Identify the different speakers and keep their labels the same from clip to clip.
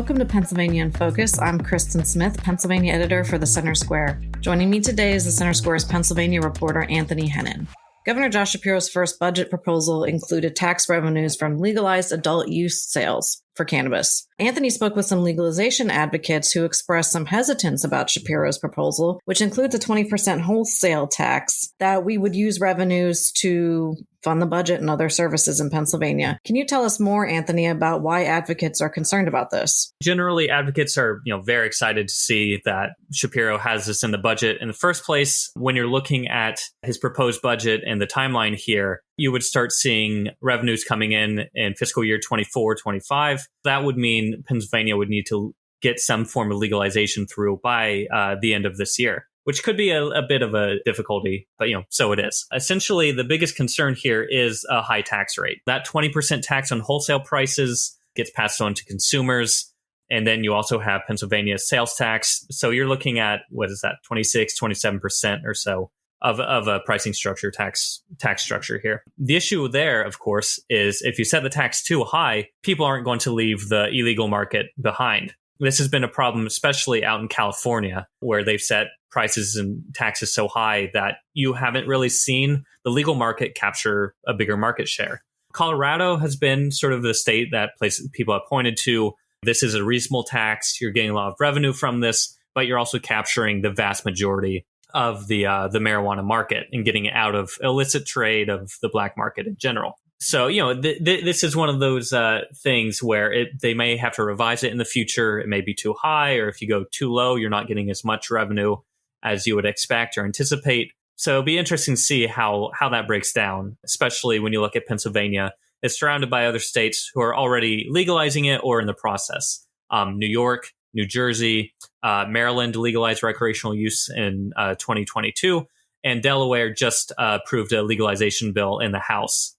Speaker 1: Welcome to Pennsylvania in Focus. I'm Kristen Smith, Pennsylvania editor for the Center Square. Joining me today is the Center Square's Pennsylvania reporter, Anthony Hennon. Governor Josh Shapiro's first budget proposal included tax revenues from legalized adult use sales for cannabis. Anthony spoke with some legalization advocates who expressed some hesitance about Shapiro's proposal, which includes a 20% wholesale tax that we would use revenues to fund the budget and other services in Pennsylvania. Can you tell us more, Anthony, about why advocates are concerned about this?
Speaker 2: Generally, advocates are, very excited to see that Shapiro has this in the budget. In the first place, when you're looking at his proposed budget and the timeline here, you would start seeing revenues coming in fiscal year 24-25. That would mean Pennsylvania would need to get some form of legalization through by the end of this year, which could be a bit of a difficulty, but so it is. Essentially, the biggest concern here is a high tax rate. That 20% tax on wholesale prices gets passed on to consumers. And then you also have Pennsylvania's sales tax. So you're looking at, 26, 27% or so of a pricing structure, tax structure here. The issue there, of course, is if you set the tax too high, people aren't going to leave the illegal market behind. This has been a problem, especially out in California, where they've set prices and taxes so high that you haven't really seen the legal market capture a bigger market share. Colorado has been sort of the state that people have pointed to. This is a reasonable tax. You're getting a lot of revenue from this, but you're also capturing the vast majority of the marijuana market and getting it out of illicit trade of the black market in general. So, this is one of those things where they may have to revise it in the future. It may be too high, or if you go too low, you're not getting as much revenue as you would expect or anticipate. So it'll be interesting to see how that breaks down, especially when you look at Pennsylvania. It's surrounded by other states who are already legalizing it or in the process. New York, New Jersey, Maryland legalized recreational use in 2022, and Delaware just approved a legalization bill in the House.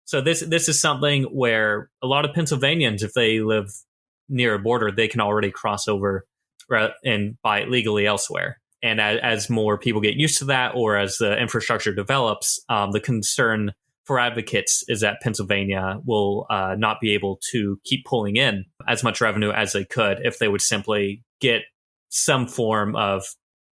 Speaker 2: So this is something where a lot of Pennsylvanians, if they live near a border, they can already cross over and buy it legally elsewhere. And as more people get used to that, or as the infrastructure develops, the concern for advocates is that Pennsylvania will not be able to keep pulling in as much revenue as they could if they would simply get some form of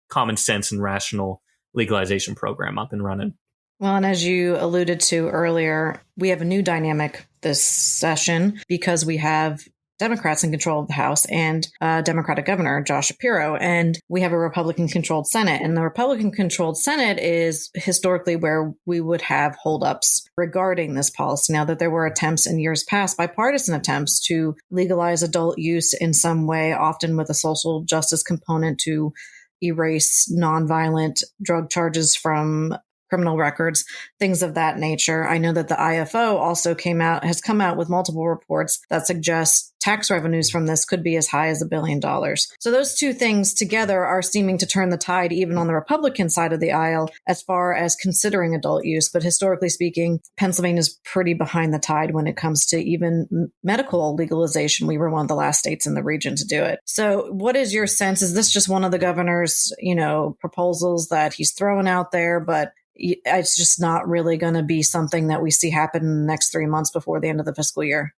Speaker 2: common sense and rational legalization program up and running.
Speaker 1: Well, and as you alluded to earlier, we have a new dynamic this session because we have Democrats in control of the House and Democratic Governor Josh Shapiro, and we have a Republican-controlled Senate. And the Republican-controlled Senate is historically where we would have holdups regarding this policy. Now that there were attempts in years past, bipartisan attempts to legalize adult use in some way, often with a social justice component to erase nonviolent drug charges from criminal records, things of that nature. I know that the IFO also has come out with multiple reports that suggest tax revenues from this could be as high as $1 billion. So those two things together are seeming to turn the tide even on the Republican side of the aisle as far as considering adult use. But historically speaking, Pennsylvania is pretty behind the tide when it comes to even medical legalization. We were one of the last states in the region to do it. So what is your sense? Is this just one of the governor's, proposals that he's throwing out there, but it's just not really going to be something that we see happen in the next 3 months before the end of the fiscal year?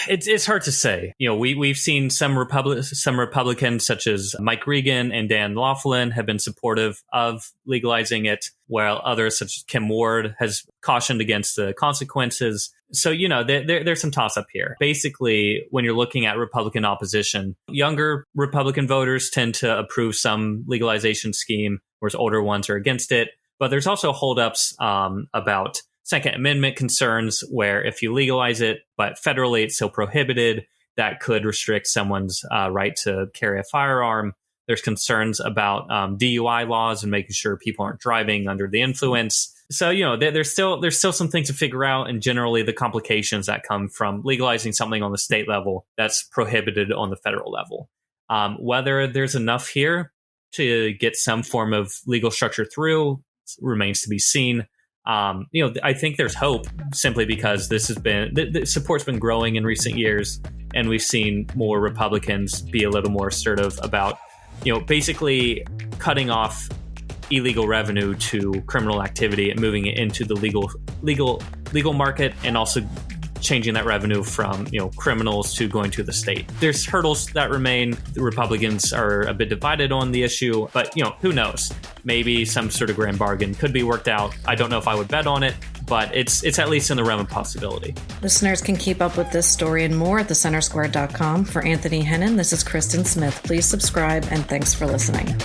Speaker 2: It's hard to say. We've seen some Republicans such as Mike Regan and Dan Laughlin have been supportive of legalizing it, while others such as Kim Ward has cautioned against the consequences. So, there's some toss up here. Basically, when you're looking at Republican opposition, younger Republican voters tend to approve some legalization scheme, whereas older ones are against it. But there's also holdups about Second Amendment concerns, where if you legalize it, but federally it's still prohibited, that could restrict someone's right to carry a firearm. There's concerns about DUI laws and making sure people aren't driving under the influence. So, there's still some things to figure out, and generally the complications that come from legalizing something on the state level that's prohibited on the federal level. Whether there's enough here to get some form of legal structure through remains to be seen. I think there's hope simply because this has been the support's been growing in recent years, and we've seen more Republicans be a little more assertive about, basically cutting off illegal revenue to criminal activity and moving it into the legal market, and also changing that revenue from, criminals to going to the state. There's hurdles that remain. The Republicans are a bit divided on the issue, but, who knows? Maybe some sort of grand bargain could be worked out. I don't know if I would bet on it, but it's at least in the realm of possibility.
Speaker 1: Listeners can keep up with this story and more at thecentersquare.com. For Anthony Hennon, this is Kristen Smith. Please subscribe, and thanks for listening.